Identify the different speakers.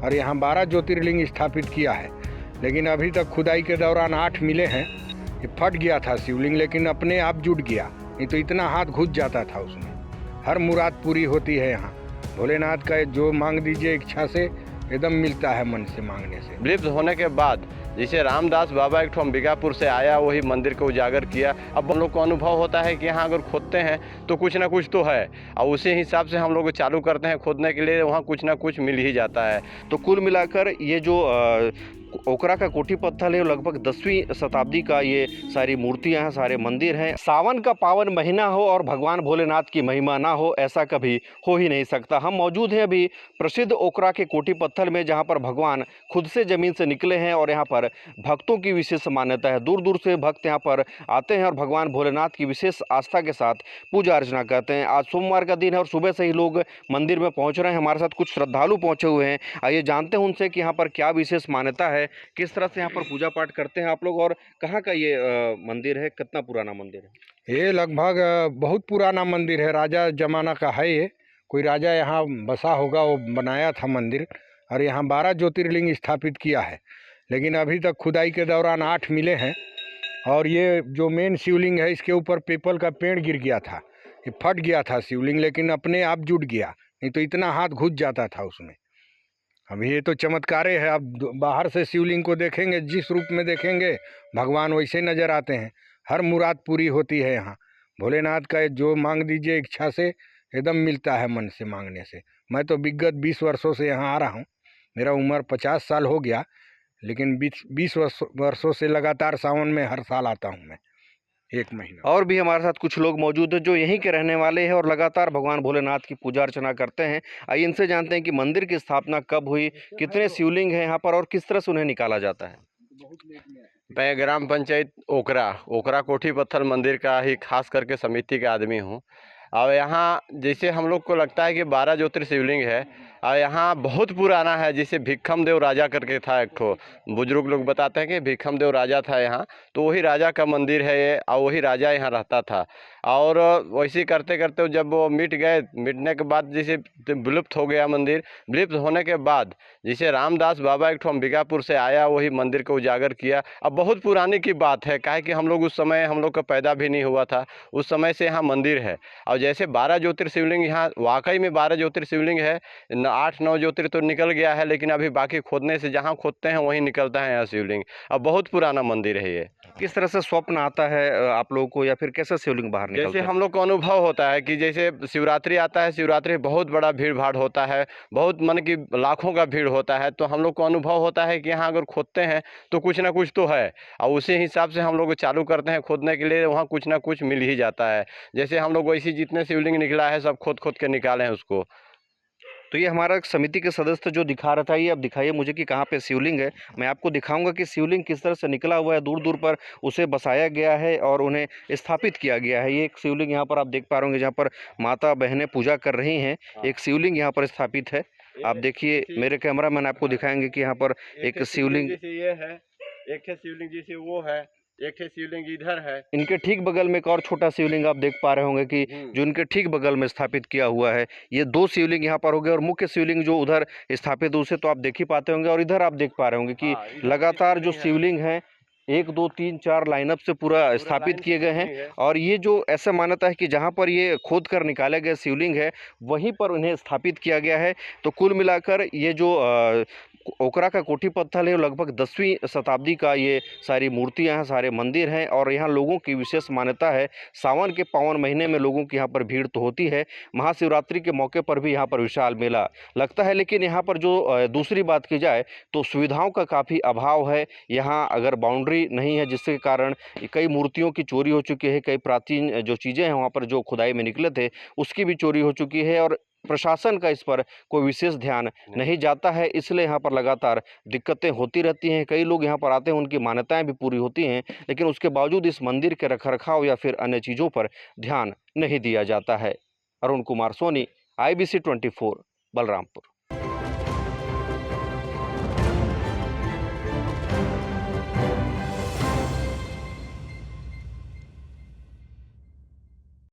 Speaker 1: और यहाँ 12 ज्योतिर्लिंग स्थापित किया है। लेकिन अभी तक खुदाई के दौरान 8 मिले हैं। ये फट गया था शिवलिंग, लेकिन अपने आप जुट गया, नहीं तो इतना हाथ घुस जाता था उसमें। हर मुराद पूरी होती है यहाँ। भोलेनाथ का जो मांग दीजिए इच्छा से एकदम मिलता है, मन से मांगने से।
Speaker 2: विलुप्त होने के बाद जैसे रामदास बाबा एक अंबिकापुर से आया, वही मंदिर को उजागर किया। अब हम लोग को अनुभव होता है कि यहाँ अगर खोदते हैं तो कुछ ना कुछ तो है, और उसी हिसाब से हम लोग चालू करते हैं खोदने के लिए, वहाँ कुछ ना कुछ मिल ही जाता है।
Speaker 3: तो कुल मिलाकर ये जो ओकरा का कोठी पत्थर है, लगभग 10वीं शताब्दी का ये सारी मूर्तियां हैं, सारे मंदिर हैं। सावन का पावन महीना हो और भगवान भोलेनाथ की महिमा ना हो, ऐसा कभी हो ही नहीं सकता। हम मौजूद हैं अभी प्रसिद्ध ओकरा के कोठी पत्थर में, जहां पर भगवान खुद से ज़मीन से निकले हैं और यहाँ पर भक्तों की विशेष मान्यता है। दूर दूर से भक्त यहाँ पर आते हैं और भगवान भोलेनाथ की विशेष आस्था के साथ पूजा अर्चना करते हैं। आज सोमवार का दिन है और सुबह से ही लोग मंदिर में पहुँच रहे हैं। हमारे साथ कुछ श्रद्धालु पहुँचे हुए हैं। आइए जानते हैं उनसे कि यहाँ पर क्या विशेष मान्यता है, किस तरह से यहाँ पर पूजा पाठ करते हैं आप लोग, और कहाँ का ये मंदिर है, कितना पुराना मंदिर है?
Speaker 1: ये लगभग बहुत पुराना मंदिर है, राजा जमाना का है ये। कोई राजा यहाँ बसा होगा, वो बनाया था मंदिर। और यहाँ 12 ज्योतिर्लिंग स्थापित किया है। लेकिन अभी तक खुदाई के दौरान 8 मिले हैं। और ये जो मेन शिवलिंग है, इसके ऊपर पीपल का पेड़ गिर गया था। ये फट गया था शिवलिंग, लेकिन अपने आप जुट गया, नहीं तो इतना हाथ घुस जाता था उसमें। अभी ये तो चमत्कारे है। आप बाहर से शिवलिंग को देखेंगे, जिस रूप में देखेंगे भगवान वैसे नज़र आते हैं। हर मुराद पूरी होती है यहाँ। भोलेनाथ का जो मांग दीजिए इच्छा से एकदम मिलता है, मन से मांगने से। मैं तो विगत 20 वर्षों से यहाँ आ रहा हूँ। मेरा उम्र 50 साल हो गया, लेकिन 20 वर्षों से लगातार सावन में हर साल आता हूँ मैं, 1 महीना।
Speaker 3: और भी हमारे साथ कुछ लोग मौजूद हैं जो यहीं के रहने वाले हैं और लगातार भगवान भोलेनाथ की पूजा अर्चना करते हैं। आइए इनसे जानते हैं कि मंदिर की स्थापना कब हुई, कितने शिवलिंग हैं यहाँ पर और किस तरह से उन्हें निकाला जाता है।
Speaker 2: मैं ग्राम पंचायत ओकरा कोठी पत्थर मंदिर का ही खास करके समिति का आदमी हूँ। और यहाँ जैसे हम लोग को लगता है कि 12 ज्योतिर्शिवलिंग है, और यहाँ बहुत पुराना है। जैसे भिक्खम देव राजा करके था एक ठो, बुजुर्ग लोग बताते हैं कि भिक्खम देव राजा था यहाँ, तो वही राजा का मंदिर है ये, और वही राजा यहाँ रहता था। और वैसे करते करते जब वो मिटने के बाद जैसे विलुप्त हो गया मंदिर। विलुप्त होने के बाद जैसे रामदास बाबा एक ठो अंबिकापुर से आया, वही मंदिर को उजागर किया। अब बहुत पुराने की बात है, काहे कि हम लोग उस समय हम लोग का पैदा भी नहीं हुआ था, उस समय से यहाँ मंदिर है। और जैसे 12 ज्योतिर्शिवलिंग यहाँ वाकई में 12 ज्योतिर्शिवलिंग है। 8-9 ज्योतिर तो निकल गया है, लेकिन अभी बाकी खोदने से जहाँ खोदते हैं वहीं निकलता है यहाँ शिवलिंग। अब बहुत पुराना मंदिर है ये।
Speaker 3: किस तरह से स्वप्न आता है आप लोगों को, या फिर कैसे शिवलिंग बाहर निकलता
Speaker 2: जैसे
Speaker 3: है?
Speaker 2: हम लोग को अनुभव होता है कि जैसे शिवरात्रि आता है, शिवरात्रि बहुत बड़ा भीड़ भाड़ होता है, बहुत मन की लाखों का भीड़ होता है। तो हम लोग को अनुभव होता है कि यहाँ अगर खोदते हैं तो कुछ ना कुछ तो है, और उसी हिसाब से हम लोग चालू करते हैं खोदने के लिए, वहाँ कुछ ना कुछ मिल ही जाता है। जैसे हम लोग वैसे जितने शिवलिंग निकला है सब खोद खोद के निकाले हैं उसको।
Speaker 3: तो ये हमारा समिति के सदस्य जो दिखा रहा था, ये अब दिखाइए मुझे कि कहाँ पे शिवलिंग है। मैं आपको दिखाऊंगा कि शिवलिंग किस तरह से निकला हुआ है। दूर दूर पर उसे बसाया गया है और उन्हें स्थापित किया गया है। ये एक शिवलिंग यहाँ पर आप देख पा रहे होंगे, जहाँ पर माता बहनें पूजा कर रही हैं। एक शिवलिंग यहाँ पर स्थापित है। आप देखिए, मेरे कैमरा मैन आपको दिखाएंगे कि यहाँ पर एक शिवलिंग,
Speaker 2: ये है, एक शिवलिंग जैसे वो है, एक शिवलिंग इधर है।
Speaker 3: इनके ठीक बगल में एक और छोटा शिवलिंग आप देख पा रहे होंगे कि जो इनके ठीक बगल में स्थापित किया हुआ है। ये 2 शिवलिंग यहाँ पर हो गए, और मुख्य शिवलिंग जो उधर स्थापित है उसे तो आप देख ही पाते होंगे। और इधर आप देख पा रहे होंगे कि लगातार जो शिवलिंग है 1 2 3 4 लाइनअप से पूरा स्थापित किए गए हैं। और ये जो ऐसा मान्यता है कि जहाँ पर ये खोद कर निकाले गए शिवलिंग है, वहीं पर उन्हें स्थापित किया गया है। तो कुल मिलाकर ये जो ओकरा का कोठी पत्थर है, लगभग 10वीं शताब्दी का ये सारी मूर्तियां हैं, सारे मंदिर हैं। और यहाँ लोगों की विशेष मान्यता है। सावन के पावन महीने में लोगों की यहाँ पर भीड़ तो होती है। महाशिवरात्रि के मौके पर भी यहाँ पर विशाल मेला लगता है। लेकिन यहाँ पर जो दूसरी बात की जाए तो सुविधाओं का काफ़ी अभाव है। यहाँ अगर बाउंड्री नहीं है, जिसके कारण कई मूर्तियों की चोरी हो चुकी है। कई प्राचीन जो चीज़ें हैं वहाँ पर जो खुदाई में निकले थे उसकी भी चोरी हो चुकी है, और प्रशासन का इस पर कोई विशेष ध्यान नहीं जाता है। इसलिए यहाँ पर लगातार दिक्कतें होती रहती हैं। कई लोग यहाँ पर आते हैं, उनकी मान्यताएं भी पूरी होती हैं, लेकिन उसके बावजूद इस मंदिर के रखरखाव या फिर अन्य चीज़ों पर ध्यान नहीं दिया जाता है। अरुण कुमार सोनी, IBC 24, बलरामपुर।